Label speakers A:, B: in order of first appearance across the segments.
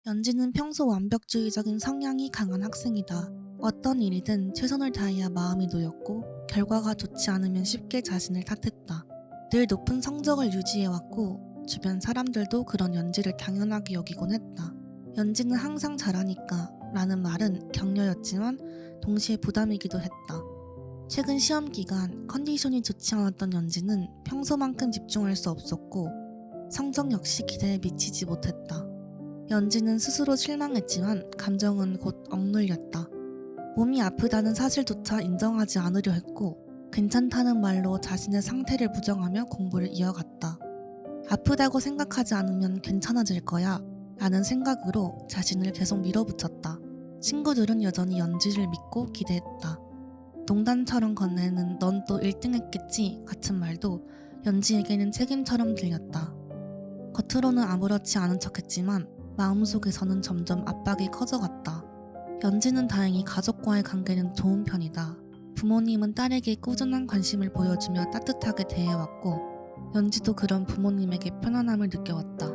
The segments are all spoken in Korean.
A: 연지는 평소 완벽주의적인 성향이 강한 학생이다. 어떤 일이든 최선을 다해야 마음이 놓였고 결과가 좋지 않으면 쉽게 자신을 탓했다. 늘 높은 성적을 유지해왔고 주변 사람들도 그런 연지를 당연하게 여기곤 했다. 연지는 항상 잘하니까 라는 말은 격려였지만 동시에 부담이기도 했다. 최근 시험 기간 컨디션이 좋지 않았던 연지는 평소만큼 집중할 수 없었고 성적 역시 기대에 미치지 못했다. 연지는 스스로 실망했지만 감정은 곧 억눌렸다. 몸이 아프다는 사실조차 인정하지 않으려 했고 괜찮다는 말로 자신의 상태를 부정하며 공부를 이어갔다. 아프다고 생각하지 않으면 괜찮아질 거야 라는 생각으로 자신을 계속 밀어붙였다. 친구들은 여전히 연지를 믿고 기대했다. 농담처럼 건네는 넌 또 1등 했겠지 같은 말도 연지에게는 책임처럼 들렸다. 겉으로는 아무렇지 않은 척했지만 마음속에서는 점점 압박이 커져갔다. 연지는 다행히 가족과의 관계는 좋은 편이다. 부모님은 딸에게 꾸준한 관심을 보여주며 따뜻하게 대해왔고 연지도 그런 부모님에게 편안함을 느껴왔다.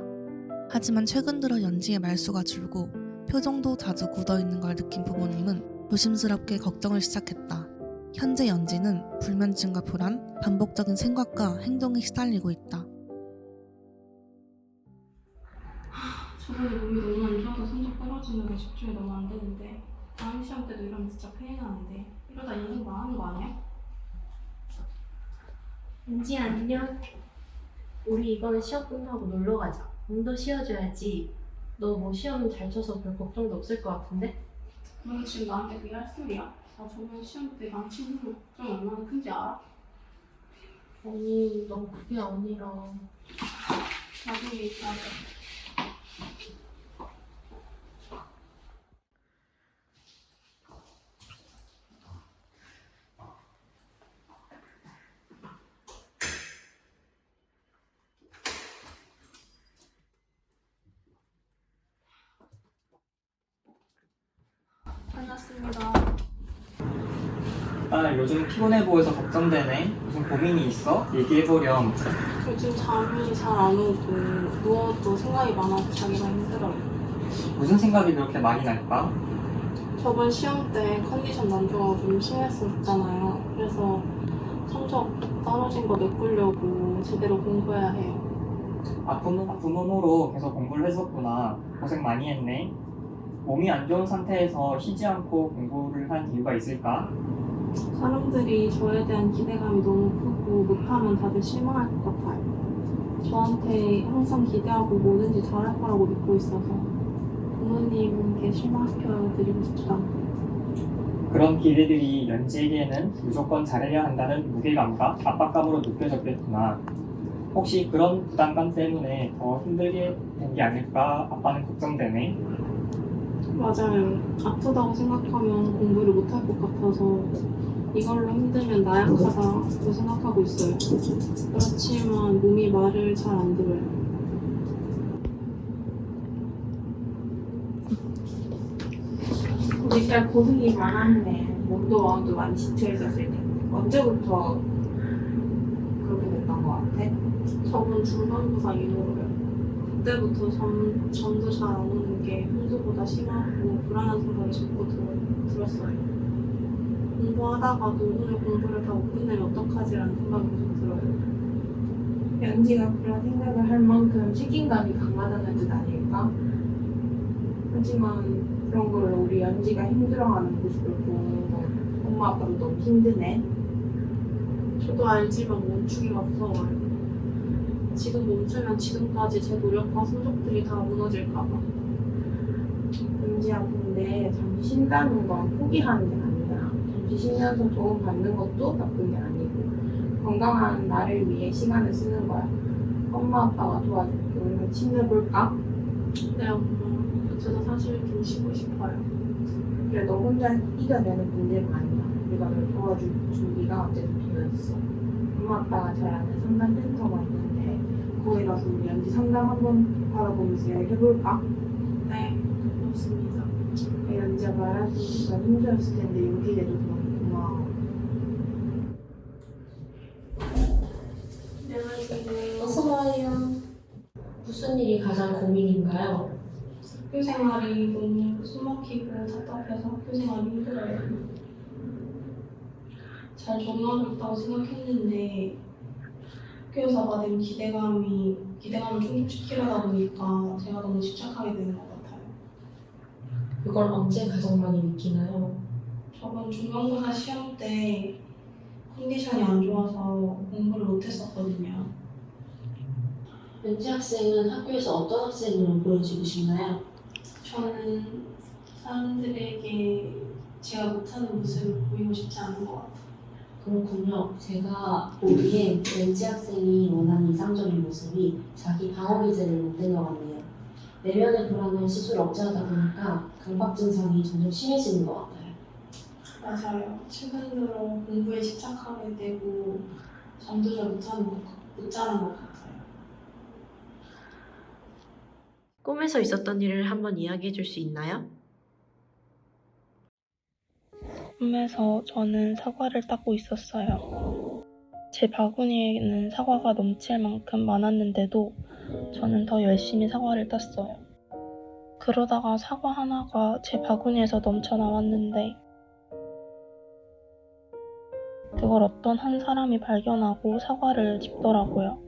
A: 하지만 최근 들어 연지의 말수가 줄고 표정도 자주 굳어있는 걸 느낀 부모님은 조심스럽게 걱정을 시작했다. 현재 연지는 불면증과 불안, 반복적인 생각과 행동에 시달리고 있다.
B: 저번에 몸이 너무 안 좋아서 성적 떨어지는 게 집중이 너무 안 되는데 다음 시험 때도 이러면 진짜 큰일 나는데 이러다 인생 망하는 거 아니야?
C: 은지 안녕. 우리 이번에 시험 끝나고 놀러 가자. 몸도 쉬어줘야지. 너 뭐 시험 잘 쳐서 별 걱정도 없을 것 같은데?
B: 너 지금 나한테 그게 할 소리야? 나 저번 시험 때 망친 후로 걱정 얼마나 큰지 알아?
C: 아니, 너 그게 아니라.
B: 나중에 얘기하자. 끝났습니다.
D: 요즘 피곤해 보여서 걱정되네. 무슨 고민이 있어? 얘기해보렴.
B: 요즘 잠이 잘 안 오고 누워도 생각이 많아서 자기가 힘들어요.
D: 무슨 생각이 그렇게 많이 날까?
B: 저번 시험 때 컨디션 난조가 좀 심했었잖아요. 그래서 성적 떨어진 거 메꾸려고 제대로 공부해야 해요.
D: 아픈 몸으로 계속 공부를 했었구나. 고생 많이 했네. 몸이 안 좋은 상태에서 쉬지 않고 공부를 한 이유가 있을까?
B: 사람들이 저에 대한 기대감이 너무 크고 못하면 다들 실망할 것 같아요. 저한테 항상 기대하고 뭐든지 잘할 거라고 믿고 있어서 부모님께 실망시켜드리고 싶지도 않고.
D: 그런 기대들이 연지에게는 무조건 잘해야 한다는 무게감과 압박감으로 느껴졌겠구나. 혹시 그런 부담감 때문에 더 힘들게 된 게 아닐까 아빠는 걱정되네.
B: 맞아요. 아프다고 생각하면 공부를 못할 것 같아서 이걸로 힘들면 나약하다고 생각하고 있어요. 그렇지만 몸이 말을 잘 안 들어요.
E: 우리 딸 고생이 많았네. 몸도 마음도 많이 지쳐있었을 텐데. 언제부터 그렇게 됐던 것 같아?
B: 저번 중간고사 이후로요. 그때부터 잠도 잘 안 오는 게 평소보다 심하고 불안한 생각이 자꾸 들었어요. 공부하다가도 오늘 공부를 다 못 끝내면 어떡하지라는 생각이 계속 들어요.
E: 연지가 그런 생각을 할 만큼 책임감이 강하다는 뜻 아닐까? 하지만 그런 걸 우리 연지가 힘들어하는 모습을 보고 엄마 아빠도 너무 힘드네.
B: 저도 알지만 멈추기가 무서워요. 지금 멈추면 지금까지 제 노력과 성적들이 다 무너질까봐.
E: 연지야, 근데 잠시 쉰다는 건 포기하는 게 아니야. 잠시 쉬면서 도움 받는 것도 나쁜 게 아니고 건강한 나를 위해 시간을 쓰는 거야. 엄마 아빠가 도와줄게. 우리 같이 힘내볼까?
B: 네, 엄마. 저도 사실 좀 쉬고 싶어요.
E: 그래, 너 혼자 이겨내는 문제가 아니야. 우리가 널 도와줄 준비가 언제든 되어 있어. 엄마 아빠가 잘 아는 상담 센터가 있는데 거기 가서 우리 연지 상담 한번 받아보면서 이야기해볼까?
B: 네, 고맙습니다.
E: 연지가 말하기가 힘들었을 텐데 용기 내줘서 너무 고마워.
C: 어서 와요. 무슨 일이 가장 고민인가요?
B: 학교 생활이 너무 숨막히고 답답해서 학교 생활이 힘들어요. 잘 적응하고 있다고 생각했는데 학교에서 받은 기대감을 충족시키려다 보니까 제가 너무 집착하게 되는 것 같아요.
C: 그걸 언제 가장 많이 느끼나요?
B: 저번 중간고사 시험 때 컨디션이 안 좋아서 공부를 못했었거든요.
C: 연지 학생은 학교에서 어떤 학생으로 보여지고 싶나요?
B: 저는 사람들에게 제가 못하는 모습을 보이고 싶지 않은 것 같아요.
C: 그렇군요. 제가 보기엔 연지 학생이 원하는 이상적인 모습이 자기 방어 기제를 못 뺀 것 같네요. 내면의 불안을 스스로 억제하다 보니까 강박 증상이 점점 심해지는 것 같아요.
B: 맞아요. 최근 들어 공부에 집착하게 되고 잠도 잘 못 자는 것 같아요.
C: 꿈에서 있었던 일을 한번 이야기해 줄 수 있나요?
F: 꿈에서 저는 사과를 따고 있었어요. 제 바구니에는 사과가 넘칠 만큼 많았는데도 저는 더 열심히 사과를 땄어요. 그러다가 사과 하나가 제 바구니에서 넘쳐 나왔는데 그걸 어떤 한 사람이 발견하고 사과를 집더라고요.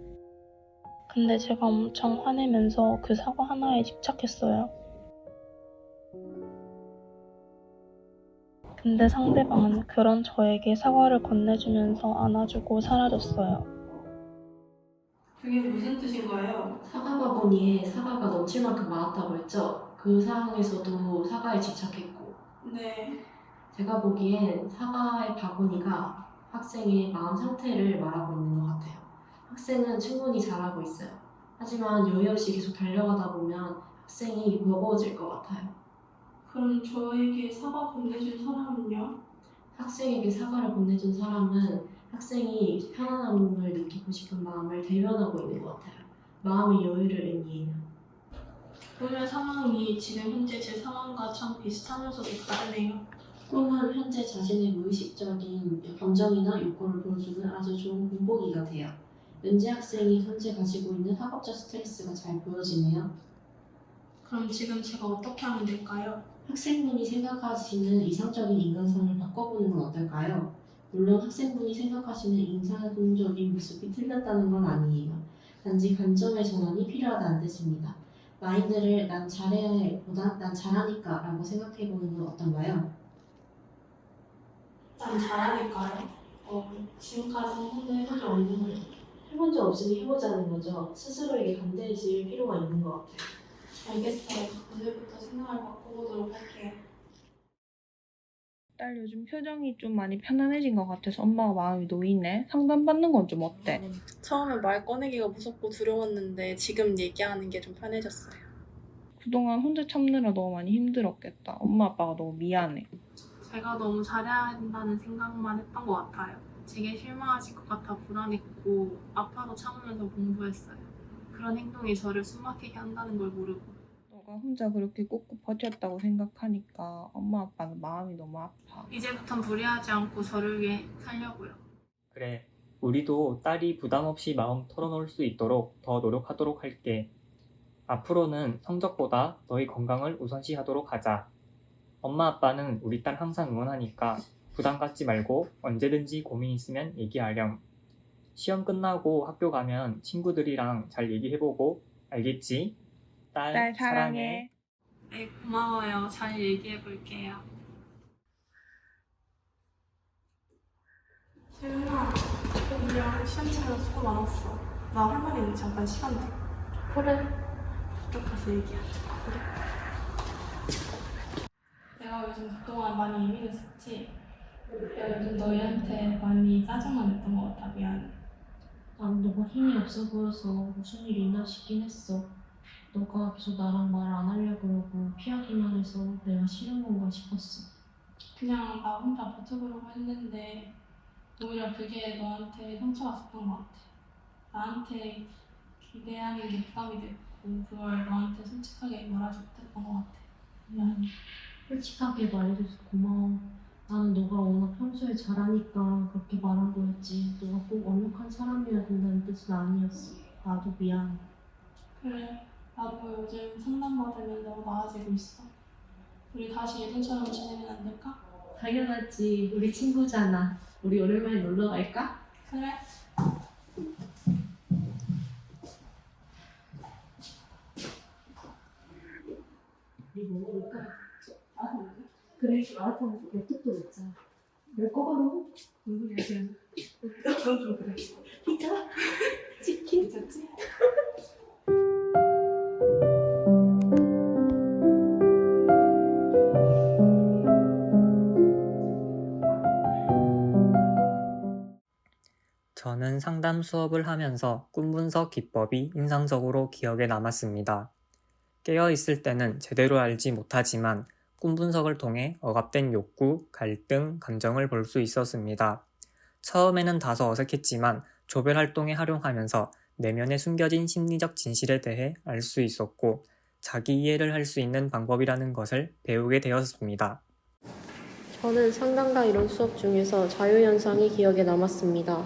F: 근데 제가 엄청 화내면서 그 사과 하나에 집착했어요. 근데 상대방은 그런 저에게 사과를 건네주면서 안아주고 사라졌어요.
B: 그게 무슨 뜻인가요?
C: 사과 바구니에 사과가 넘칠 만큼 많았다고 했죠? 그 상황에서도 사과에 집착했고
B: 네.
C: 제가 보기엔 사과의 바구니가 학생의 마음 상태를 말하고 있는 것 같아요. 학생은 충분히 잘하고 있어요. 하지만 여유 없이 계속 달려가다 보면 학생이 무거워질 것 같아요.
B: 그럼 저에게 사과 건네준 사람은요?
C: 학생에게 사과를 건네준 사람은 학생이 편안함을 느끼고 싶은 마음을 대변하고 있는 것 같아요. 마음의 여유를 의미해요.
B: 꿈의 상황이 지금 현재 제 상황과 참 비슷하면서도 다르네요.
C: 꿈은 현재 자신의 무의식적인 감정이나 욕구를 보여주는 아주 좋은 본보기가 돼요. 연지 학생이 현재 가지고 있는 학업적 스트레스가 잘 보여지네요.
B: 그럼 지금 제가 어떻게 하면 될까요?
C: 학생분이 생각하시는 이상적인 인간상을 바꿔보는 건 어떨까요? 물론 학생분이 생각하시는 인상적인 모습이 틀렸다는 건 아니에요. 단지 관점의 전환이 필요하다는 뜻입니다. 마인드를 난 잘해야 해 보다 난 잘하니까 라고 생각해보는 건 어떤가요?
B: 난 잘하니까요. 지금까지 한 번도 해본 적 없는 거예요.
C: 해본 적 없으니 해보자는 거죠. 스스로에게 감대해질 필요가 있는 것 같아요.
B: 알겠어요. 오늘부터 생각을 바꿔보도록 할게요.
F: 딸 요즘 표정이 좀 많이 편안해진 것 같아서 엄마가 마음이 놓이네. 상담받는 건 좀 어때?
B: 처음에 말 꺼내기가 무섭고 두려웠는데 지금 얘기하는 게 좀 편해졌어요.
F: 그동안 혼자 참느라 너무 많이 힘들었겠다. 엄마 아빠가 너무 미안해.
B: 제가 너무 잘해야 된다는 생각만 했던 것 같아요. 제게 실망하실 것 같아 불안했고 아파도 참으면서 공부했어요. 그런 행동이 저를 숨막히게 한다는 걸 모르고
F: 너가 혼자 그렇게 꾹꾹 버텼다고 생각하니까 엄마 아빠는 마음이 너무 아파.
B: 이제부턴 무리하지 않고 저를 위해 살려고요.
D: 그래, 우리도 딸이 부담 없이 마음 털어놓을 수 있도록 더 노력하도록 할게. 앞으로는 성적보다 너희 건강을 우선시하도록 하자. 엄마 아빠는 우리 딸 항상 응원하니까 부담 갖지 말고 언제든지 고민 있으면 얘기하렴. 시험 끝나고 학교 가면 친구들이랑 잘 얘기해보고, 알겠지? 딸 사랑해.
B: 네, 고마워요. 잘 얘기해볼게요. 세윤아, 미안. 시험 치느라 수고 많았어. 나 할 말 있는데 잠깐 시간 돼.
C: 그래.
B: 학교 가서 얘기하자. 내가 요즘 그동안 많이 예민했었지? 내가 요즘 너희한테 많이 짜증만 냈던 것 같아. 미안해.
C: 난 너가 힘이 없어 보여서 무슨 일 있나 싶긴 했어. 너가 계속 나랑 말 안 하려고 그러고 피하기만 해서 내가 싫은 건가 싶었어.
B: 그냥 나 혼자 버텨보려고 했는데 오히려 그게 너한테 상처가 줬던 것 같아. 나한테 기대하는 게 부담이 됐고 그걸 너한테 솔직하게 말하지 못했던 것 같아. 미안해.
C: 솔직하게 말해줘서 고마워. 나는 너가 워낙 평소에 잘하니까 그렇게 말한 거였지. 너가 꼭 완벽한 사람이어야 된다는 뜻은 아니었어. 나도 미안해.
B: 그래.
F: 나도 요즘 상담받으면 너무 나아지고 있어. 우리 다시 예전처럼 지내면 안 될까?
C: 당연하지. 우리 친구잖아. 우리 오랜만에 놀러 갈까?
F: 그래.
C: 우리 뭐 먹을까? 그래, 마라탕 엽떡도 먹자. 열 거바로? 무슨 얘기야? 그래. 피자? 치킨? 괜찮지?
G: 저는 상담 수업을 하면서 꿈 분석 기법이 인상적으로 기억에 남았습니다. 깨어 있을 때는 제대로 알지 못하지만 꿈 분석을 통해 억압된 욕구, 갈등, 감정을 볼 수 있었습니다. 처음에는 다소 어색했지만 조별 활동에 활용하면서 내면에 숨겨진 심리적 진실에 대해 알 수 있었고 자기 이해를 할 수 있는 방법이라는 것을 배우게 되었습니다.
H: 저는 상담가 이론 수업 중에서 자유현상이 기억에 남았습니다.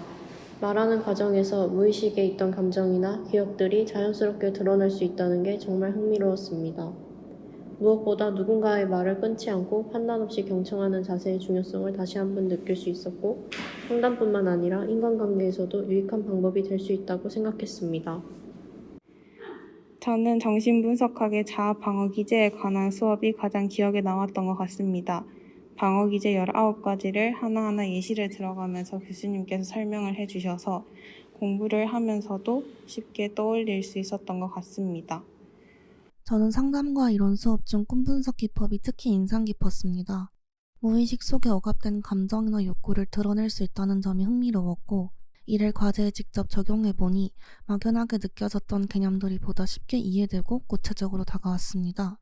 H: 말하는 과정에서 무의식에 있던 감정이나 기억들이 자연스럽게 드러날 수 있다는 게 정말 흥미로웠습니다. 무엇보다 누군가의 말을 끊지 않고 판단 없이 경청하는 자세의 중요성을 다시 한번 느낄 수 있었고 상담뿐만 아니라 인간관계에서도 유익한 방법이 될 수 있다고 생각했습니다.
I: 저는 정신분석학의 자아방어 기제에 관한 수업이 가장 기억에 남았던 것 같습니다. 방어 기제 19가지를 하나하나 예시를 들어가면서 교수님께서 설명을 해주셔서 공부를 하면서도 쉽게 떠올릴 수 있었던 것 같습니다.
A: 저는 상담과 이론 수업 중 꿈 분석 기법이 특히 인상 깊었습니다. 무의식 속에 억압된 감정이나 욕구를 드러낼 수 있다는 점이 흥미로웠고 이를 과제에 직접 적용해보니 막연하게 느껴졌던 개념들이 보다 쉽게 이해되고 구체적으로 다가왔습니다.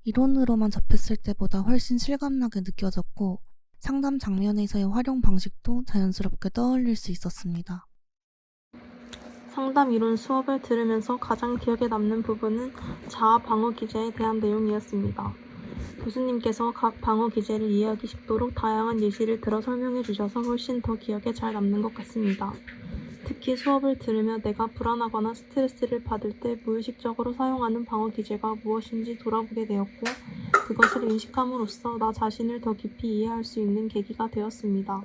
A: 이론으로만 접했을 때보다 훨씬 실감나게 느껴졌고 상담 장면에서의 활용 방식도 자연스럽게 떠올릴 수 있었습니다.
F: 상담 이론 수업을 들으면서 가장 기억에 남는 부분은 자아 방어 기제에 대한 내용이었습니다. 교수님께서 각 방어 기제를 이해하기 쉽도록 다양한 예시를 들어 설명해 주셔서 훨씬 더 기억에 잘 남는 것 같습니다. 특히 수업을 들으며 내가 불안하거나 스트레스를 받을 때 무의식적으로 사용하는 방어 기제가 무엇인지 돌아보게 되었고 그것을 인식함으로써 나 자신을 더 깊이 이해할 수 있는 계기가 되었습니다.